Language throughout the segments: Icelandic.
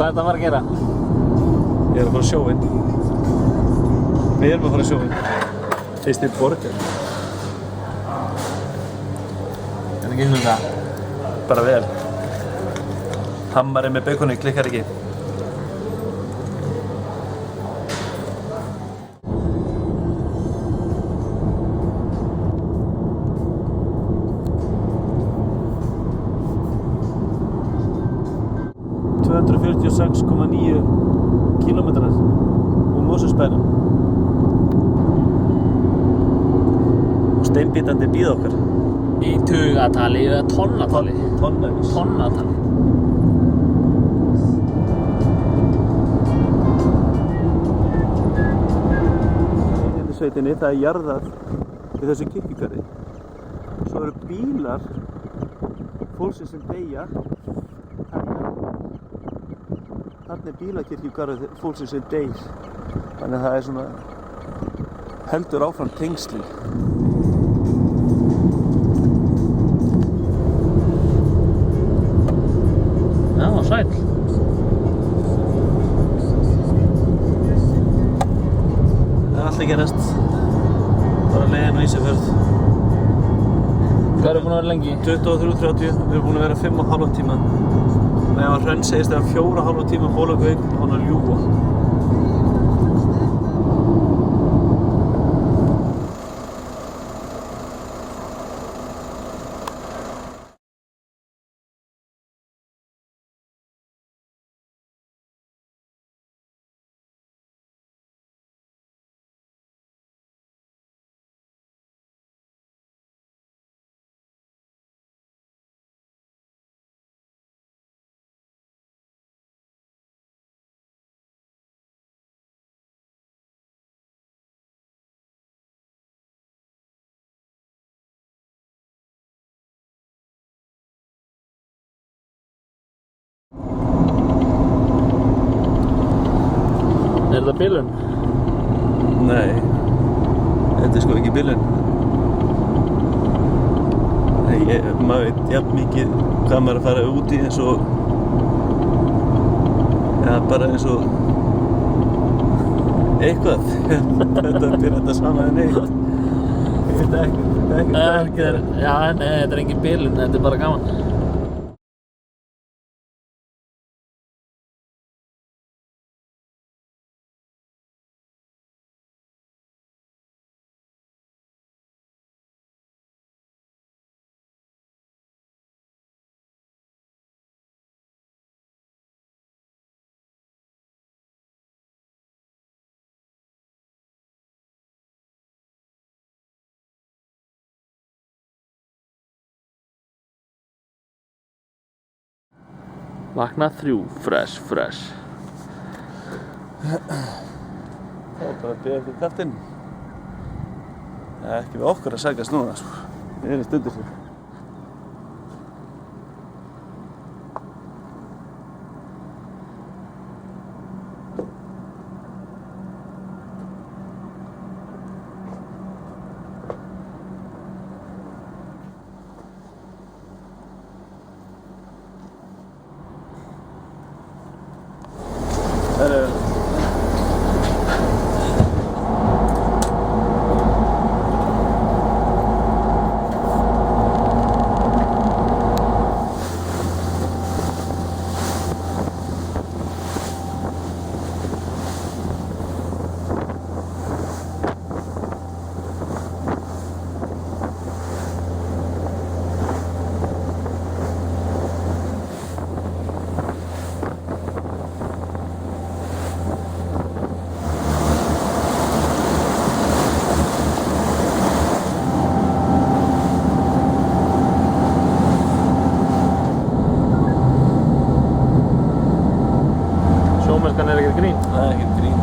Hvað er þetta að fara að gera? Ég er að fara á sjóinn. Við erum að fara á sjóinn. Fyrst í borgar. Hvernig gengur það? Bara vel. Hammarinn með baconi klikkar ekki. Kílómetrar úr Mosfellsbænum og steinbítandi bíða okkar Í tugatali eða tonnatali? Tonnavís. Tonnatali. Hérna í sveitinni, það er jarðað við þessu kirkjugarði. Svo eru bílar fólksins sem deyja. Þarna er bílakirkjugarður fólksins sem deyr. Þannig að það er svona heldur áfram tengslin. Já, sæll. Það er allt að gerast. Bara leiðin á Ísafjörð. Hvað erum við búin að vera lengi? 23:30, við erum búin að vera 5,5 tíma. Og ef að Hrönn segist að 4,5 tíma Bolungarvík, hann að ljúga. Er þetta bilun? Nei, þetta er sko ekki bilun. Maður veit jafn mikið hvað maður er að fara út í eins og ja, bara eins og eitthvað. Þetta er þetta sama en neitt. Þetta er ekkert. Já, nei, þetta er engin bilun, þetta er bara gaman. Vakna 3, fresh. Það er bara að byrja fyrir kaftinn. Það er ekki við okkur að sækast núna, sko. Við erum stundir sér. Sjómennskan er ekkert grín. Það er ekkert grín.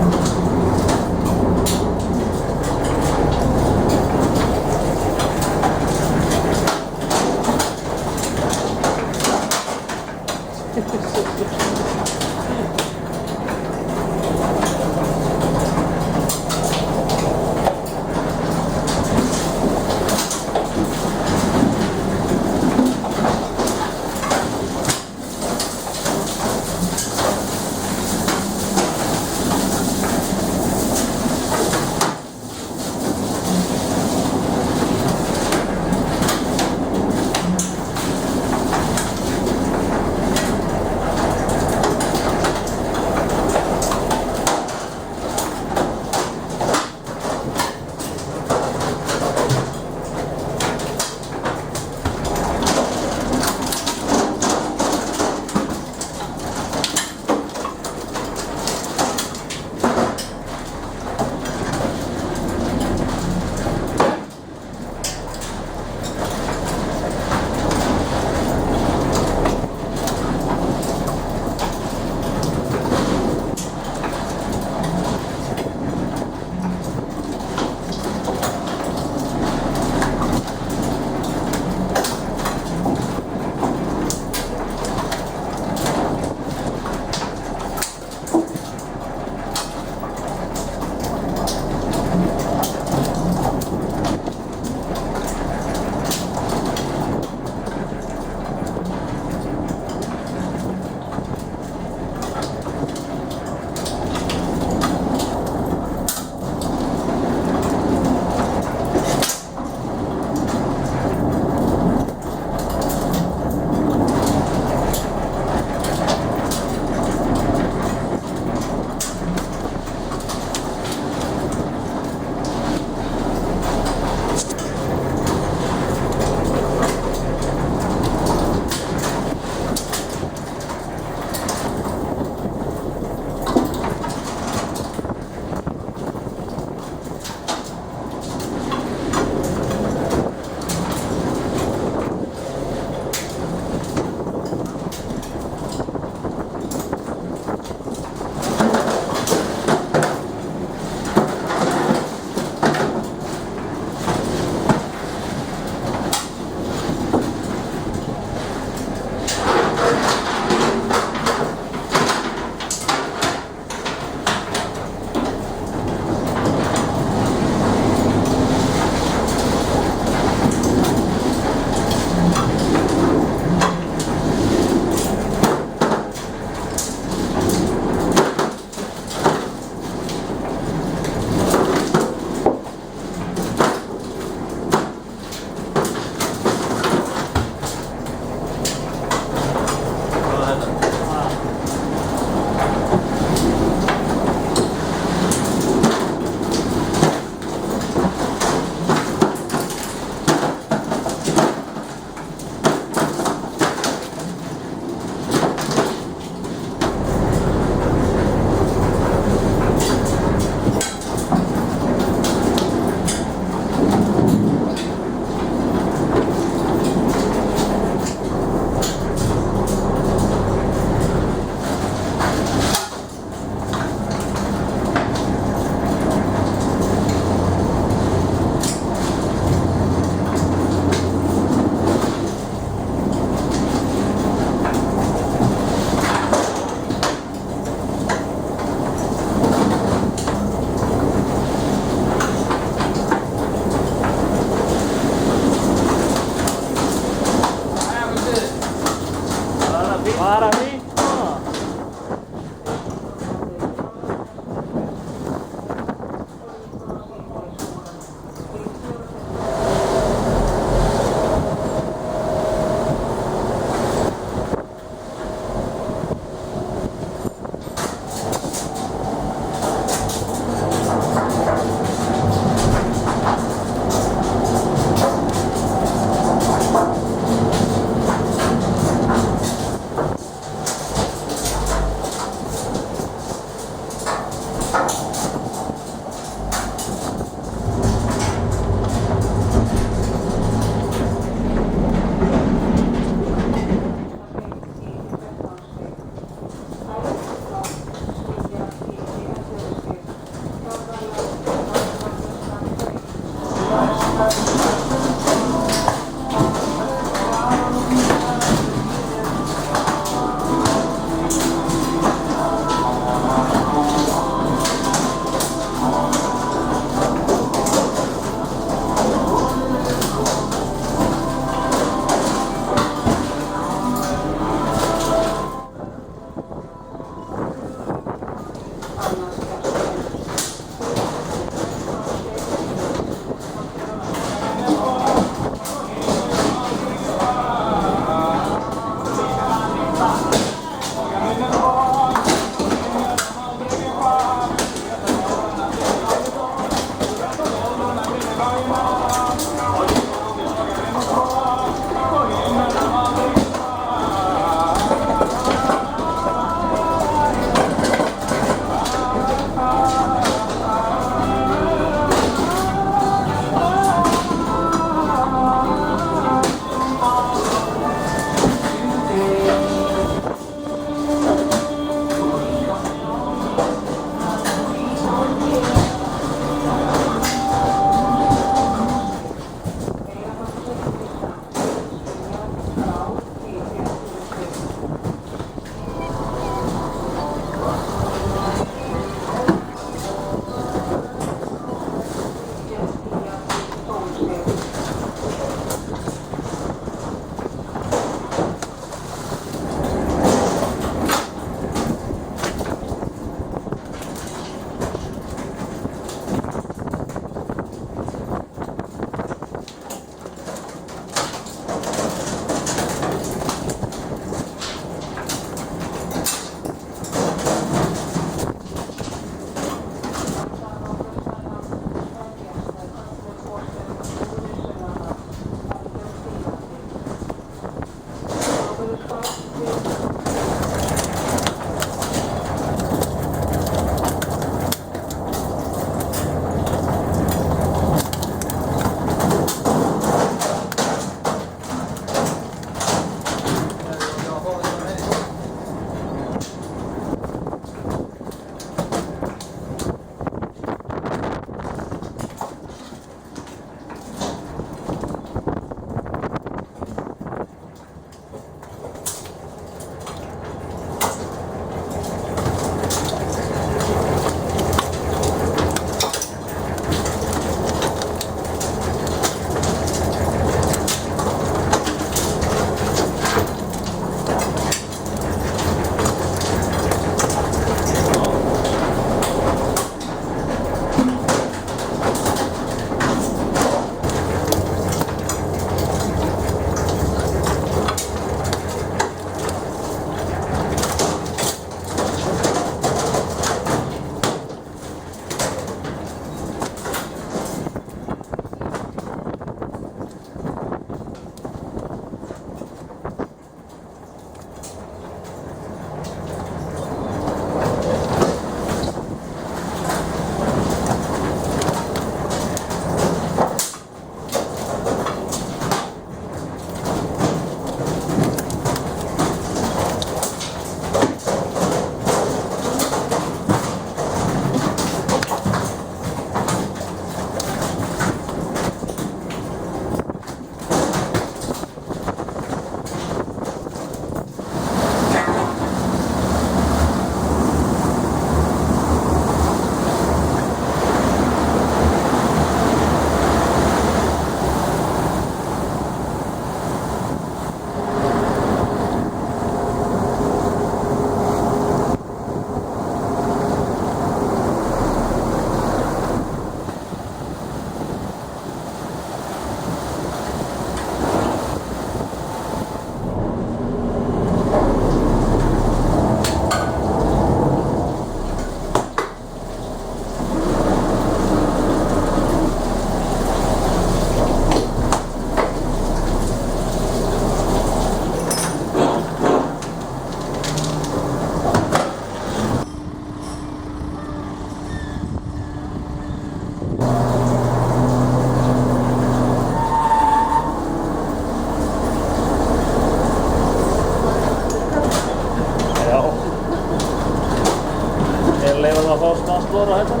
og smá slór á hættan.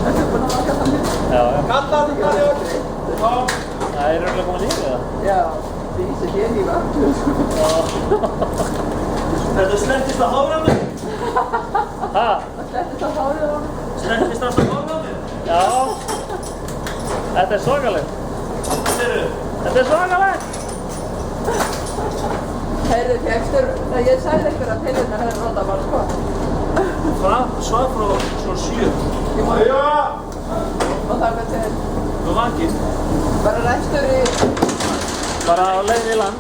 Þetta er búin að vaka þannig. Já, já. Kallar þig hvað er Það er örugglega komin í eða? Já, því sem hér í vatnu. Þetta slettist á háranu. Ha? Það slettist á hárið á honum. Slettist alltaf háranu. Já. Þetta er svakalegt. Þetta er svakalegt. Heyrðu, fékkstu, þegar ég sagði ykkur að pillurnar hefði notað bara sko. Svar frá svo 7. Ég má og þakka til. Þú vakið. Bara rækstur í... Bara á leiðinni í land.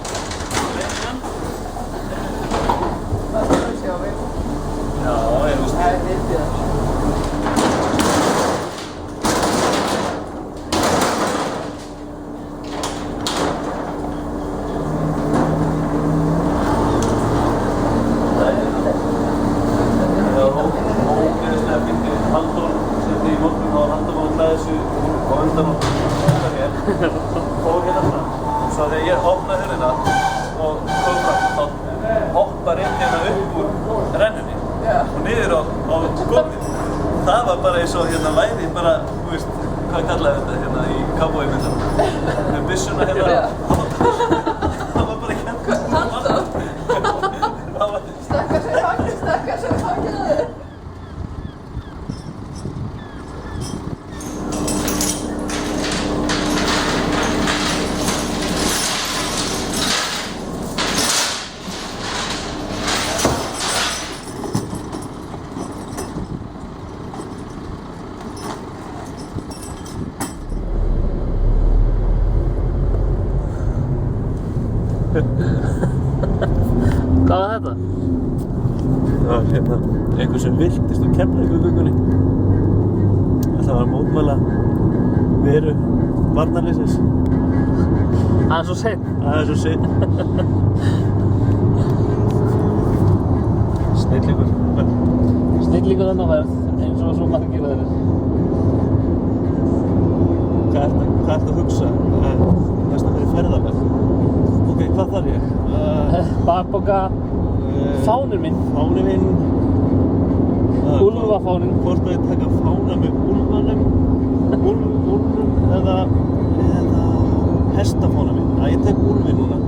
Það er að sjá mig. Já, ég veist. Það er myndið það. Fór hérna fram. Svo þegar ég opnaði hurðina og kom fram, þá hoppar inn hérna upp úr rennunni og niður á gólfið. Það var bara eins og hérna væri bara, þú veist, hvað kallaði þetta hérna í cowboymyndanum? Með byssuna hérna. Það var bara ekki Stakkar sér hakið á þig. Hvað var þetta? Það var hérna einhver sem viltist úr Keflavíkurgöngunni. Það var mótmæla veru varnarliðsins. Aðeins svo seinn. Aðeins og seinn. Snillingur. Snillingur þennan verð, eins og svo margir þeirri. Hvað ertu að hugsa? Næst að vera ferðalag. Ok, hvað þarf ég? Bakpoka, fáninn minn. Fáninn minn. Úlfafáninn. Hvort að ég taka fána með úlfanum, úlfum eða hestafána minn. Ég tek úlfinn núna.